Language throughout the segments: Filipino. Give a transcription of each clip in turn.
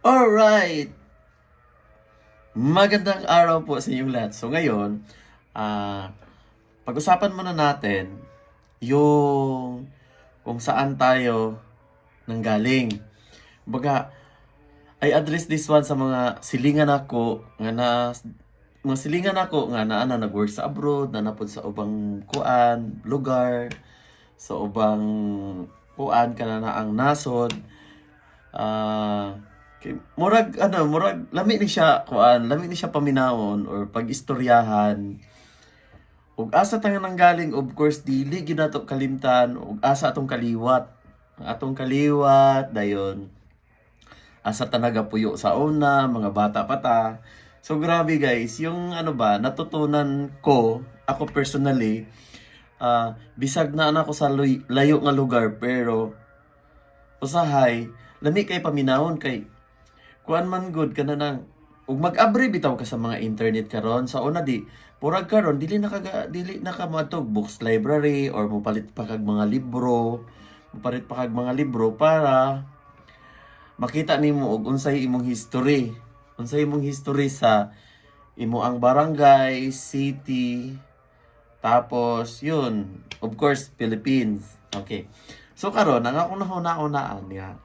Alright! Magandang araw po sa inyong lahat. So ngayon, pag-usapan muna natin yung kung saan tayo nanggaling. Baga, I address this one sa mga silingan ako nga na mga silingan ako nga na nag-work sa abroad, na napod sa ubang lugar, sa ubang kana na ang nasod. Murag lami ni siya lami ni siya paminawon or pag-istoryahan. Ug asa ta nga nanggaling, of course dili gyud nato kalimtan ug asa atong kaliwat. Ang atong kaliwat dayon asa ta nagapuyo sa una, mga bata pa ta. So grabe guys, yung natutunan ko ako personally, bisag na ako sa layo nga lugar pero usahay lami kay paminawon kay kuan man good kana nang ug mag-abri bitaw ka sa mga internet karon sa una di purag karon dili na ka matog books library or mopalit pa kag mga libro para makita nimo og unsay imong history sa imo ang barangay, city, tapos yun of course Philippines. Okay, so karon ang akong nahuna-unaan nga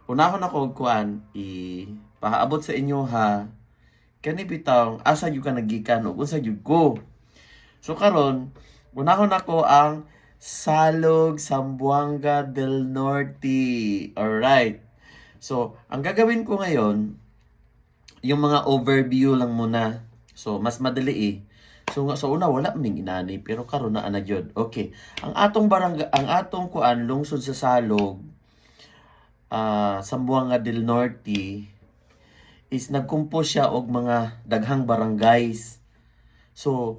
unahon ako og kuan pahaabot sa inyo ha kani bitaw asa jud ka nagikan ug unsa jud ko. So karon unahon ako ang Salog, Zamboanga del Norte. Alright. So ang gagawin ko ngayon yung mga overview lang muna. So mas madali eh. So una wala ming inani pero karon na ana jud. Okay. Ang atong kuan lungsod sa Salog, Zamboanga del Norte is nagkumpo siya og mga daghang barangays. So